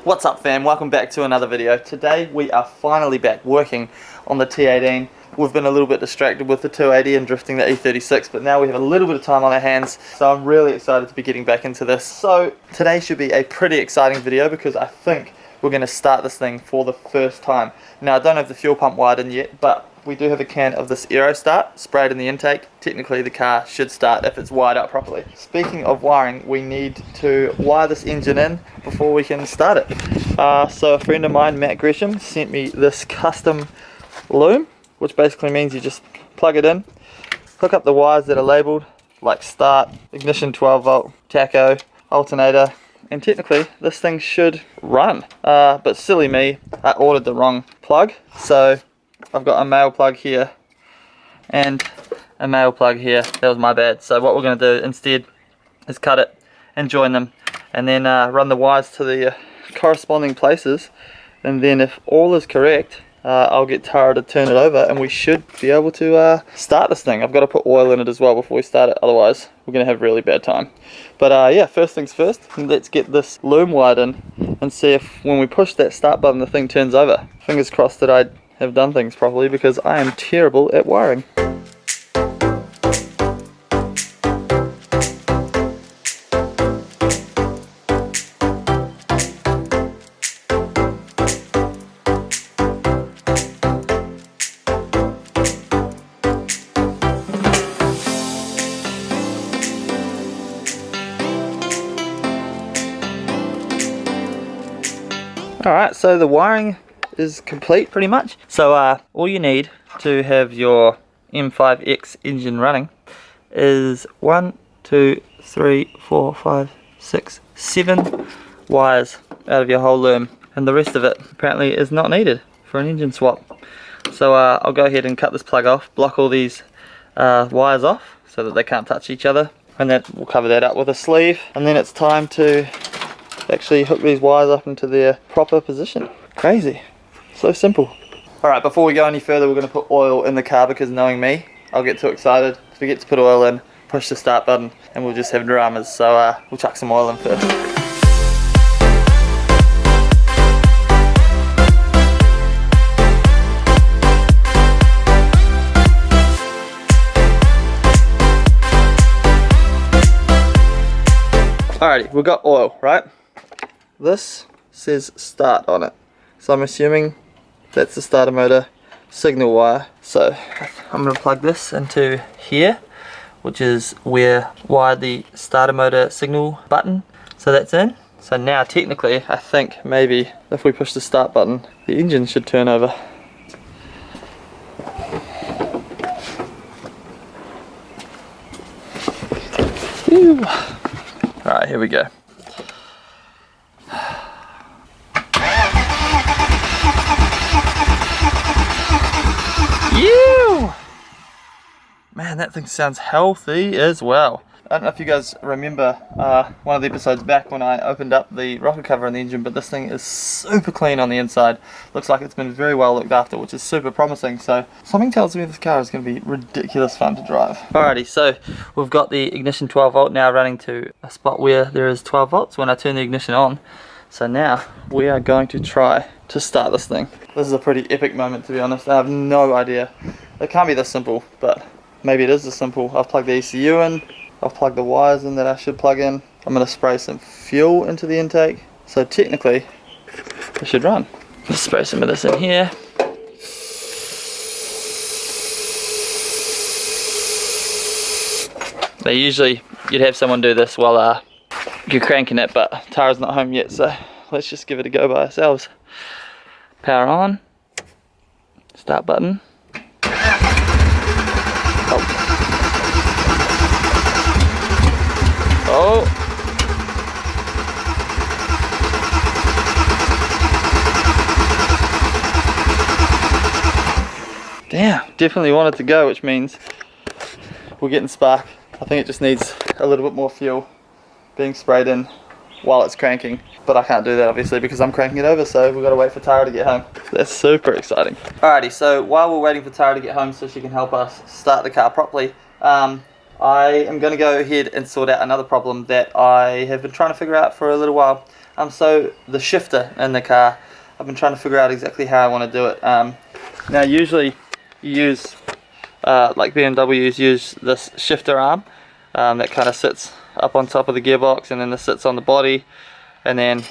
What's up fam, welcome back to another video. Today we are finally back working on the T18. We've been a little bit distracted with the 280 and drifting the E36, but now we have a little bit of time on our hands, so I'm really excited to be getting back into this. So today should be a pretty exciting video because I think we're going to start this thing for the first time. Now I don't have the fuel pump wired in yet, but we do have a can of this Aero Start sprayed in the intake. Technically the car should start if it's wired up properly. Speaking of wiring, we need to wire this engine in before we can start it. So a friend of mine, Matt Gresham, sent me this custom loom, which basically means you just plug it in, hook up the wires that are labelled, like start, ignition 12 volt, tacho, alternator, and technically this thing should run. But silly me, I ordered the wrong plug, so I've got a male plug here and a male plug here. That was my bad. So what we're going to do instead is cut it and join them, and then run the wires to the corresponding places, and then if all is correct, I'll get Tara to turn it over and we should be able to start this thing. I've got to put oil in it as well before we start it, otherwise we're going to have really bad time. But yeah, first things first, let's get this loom wired in and see if when we push that start button the thing turns over. Fingers crossed that I have done things properly because I am terrible at wiring. Alright, so the wiring is complete pretty much. So all you need to have your M5X engine running is 1, 2, 3, 4, 5, 6, 7 wires out of your whole loom, and the rest of it apparently is not needed for an engine swap. So I'll go ahead and cut this plug off, block all these wires off so that they can't touch each other, and then we'll cover that up with a sleeve, and then it's time to actually hook these wires up into their proper position. Crazy. So simple. Alright, before we go any further, we're going to put oil in the car because knowing me, I'll get too excited, forget to put oil in, push the start button, and we'll just have dramas. So we'll chuck some oil in first. Alrighty, we've got oil, right? This says start on it, so I'm assuming that's the starter motor signal wire. So I'm going to plug this into here, which is where wired the starter motor signal button. So that's in. So now technically I think maybe if we push the start button the engine should turn over. Alright, here we go. Ew! Man, that thing sounds healthy as well. I don't know if you guys remember one of the episodes back when I opened up the rocker cover on the engine, but this thing is super clean on the inside. Looks like it's been very well looked after, which is super promising. So something tells me this car is going to be ridiculous fun to drive. Alrighty, so we've got the ignition 12 volt now running to a spot where there is 12 volts when I turn the ignition on. So now we are going to try to start this thing. This is a pretty epic moment, to be honest. I have no idea. It can't be this simple, but maybe it is this simple. I've plugged the ECU in. I've plugged the wires in that I should plug in. I'm going to spray some fuel into the intake. So technically, it should run. Let's spray some of this in here. Now usually you'd have someone do this while you're cranking it, but Tara's not home yet, so let's just give it a go by ourselves. Power on. Start button. Oh. Damn, definitely want it to go, which means we're getting spark. I think it just needs a little bit more fuel being sprayed in while it's cranking, but I can't do that obviously because I'm cranking it over, so we've got to wait for Tara to get home. That's super exciting. Alrighty, so while we're waiting for Tara to get home so she can help us start the car properly, I am going to go ahead and sort out another problem that I have been trying to figure out for a little while. So the shifter in the car, I've been trying to figure out exactly how I want to do it. Now usually you use, like BMWs use this shifter arm that kind of sits up on top of the gearbox, and then this sits on the body, and then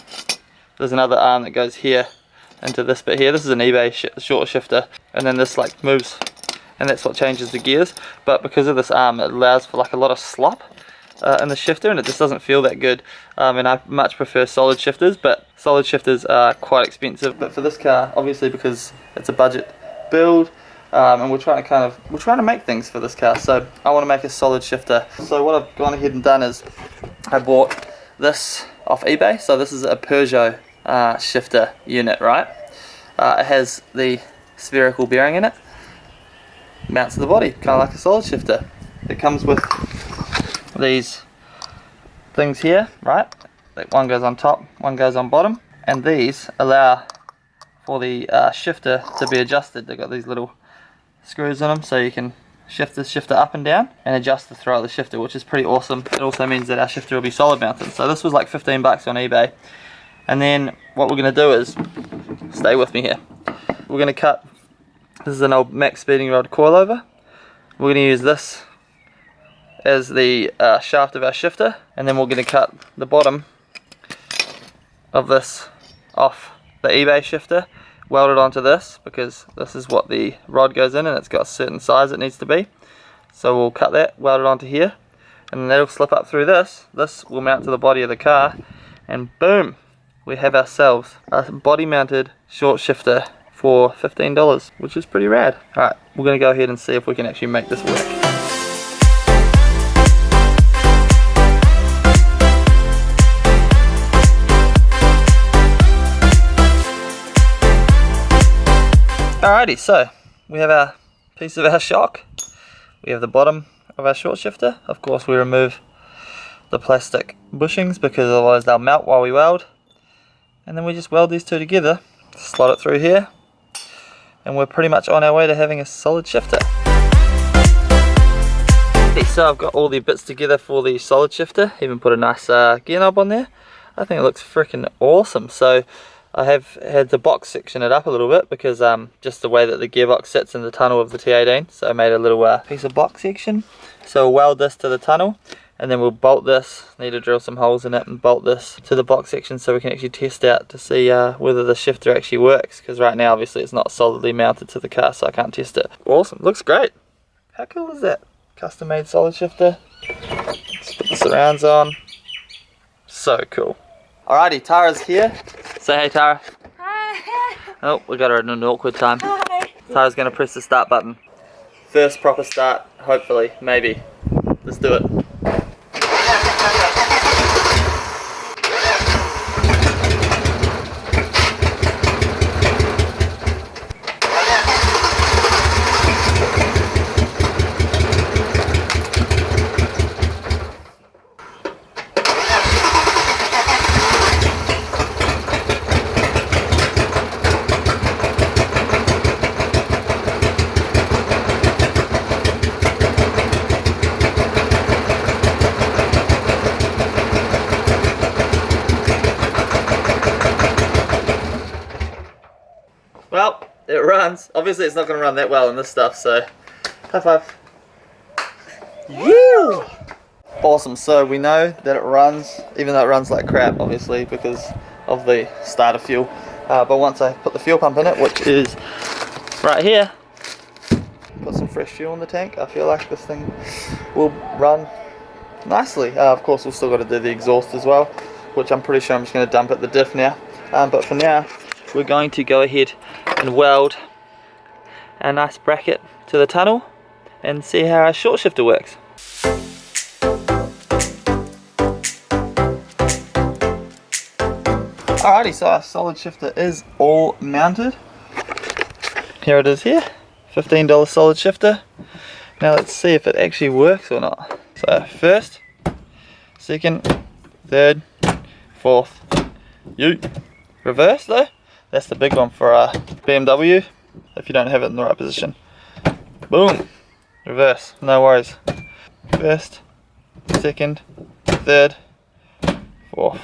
there's another arm that goes here into this bit here. This is an eBay short shifter, and then this like moves, and that's what changes the gears. But because of this arm, it allows for like a lot of slop in the shifter, and it just doesn't feel that good. And I much prefer solid shifters, but solid shifters are quite expensive. But for this car, obviously because it's a budget build, and we're trying to make things for this car, so I want to make a solid shifter. So what I've gone ahead and done is I bought this off eBay. So this is a Peugeot shifter unit, right? It has the spherical bearing in it, mounts to the body, kind of like a solid shifter. It comes with these things here, right? Like one goes on top, one goes on bottom, and these allow for the shifter to be adjusted. They've got these little screws in them, so you can shift the shifter up and down and adjust the throw of the shifter, which is pretty awesome. It also means that our shifter will be solid mounted. So this was like 15 bucks on eBay. And then what we're going to do is, stay with me here, we're going to cut, this is an old max speeding rod coilover. We're going to use this as the shaft of our shifter, and then we're going to cut the bottom of this off the eBay shifter, weld it onto this, because this is what the rod goes in, and it's got a certain size it needs to be. So we'll cut that, weld it onto here, and then that'll slip up through this. This will mount to the body of the car, and boom, we have ourselves a body mounted short shifter for $15, which is pretty rad. Alright, we're going to go ahead and see if we can actually make this work. Alrighty, so we have our piece of our shock, we have the bottom of our short shifter. Of course we remove the plastic bushings because otherwise they'll melt while we weld, and then we just weld these two together, slot it through here, and we're pretty much on our way to having a solid shifter. So I've got all the bits together for the solid shifter, even put a nice gear knob on there. I think it looks freaking awesome. So I have had to box section it up a little bit because just the way that the gearbox sits in the tunnel of the T18, so I made a little piece of box section. So we'll weld this to the tunnel, and then we'll bolt this, need to drill some holes in it and bolt this to the box section so we can actually test out to see whether the shifter actually works, because right now obviously it's not solidly mounted to the car, so I can't test it. Awesome, looks great. How cool is that? Custom made solid shifter. Let's put the surrounds on. So cool. Alrighty, Tara's here. Say hey, Tara. Hi. Oh, we got her in an awkward time. Hi. Tara's gonna press the start button. First proper start, hopefully, maybe. Let's do it. Well, it runs. Obviously it's not going to run that well in this stuff, so high five. Yeah! Awesome, so we know that it runs, even though it runs like crap obviously because of the starter fuel. But once I put the fuel pump in it, which is right here, put some fresh fuel in the tank, I feel like this thing will run nicely. Of course we've still got to do the exhaust as well, which I'm pretty sure I'm just going to dump at the diff now. But for now, we're going to go ahead and weld a nice bracket to the tunnel and see how our short shifter works. Alrighty, so our solid shifter is all mounted. Here it is here, $15 solid shifter. Now let's see if it actually works or not. So first, second, third, fourth, reverse though. That's the big one for a BMW, if you don't have it in the right position. Boom, reverse, no worries. First, second, third, fourth.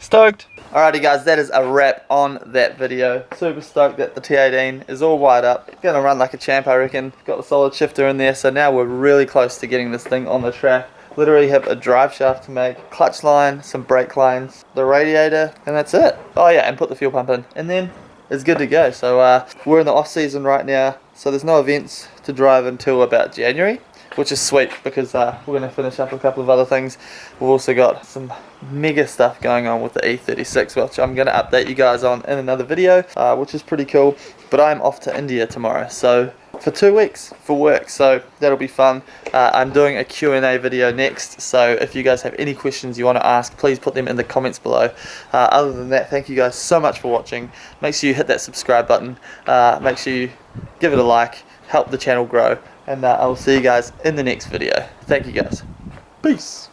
Stoked. Alrighty guys, that is a wrap on that video. Super stoked that the T18 is all wired up. Gonna run like a champ, I reckon. Got the solid shifter in there, so now we're really close to getting this thing on the track. Literally have a drive shaft to make, clutch line, some brake lines, the radiator, and that's it. Oh yeah, and put the fuel pump in. And then it's good to go. So we're in the off season right now, so there's no events to drive until about January, which is sweet because we're going to finish up a couple of other things. We've also got some mega stuff going on with the E36, which I'm going to update you guys on in another video, which is pretty cool. But I'm off to India tomorrow, so for 2 weeks for work, so that'll be fun. I'm doing a Q&A video next, so if you guys have any questions you want to ask, please put them in the comments below. Other than that, thank you guys so much for watching. Make sure you hit that subscribe button, make sure you give it a like, help the channel grow, and I will see you guys in the next video. Thank you guys. Peace.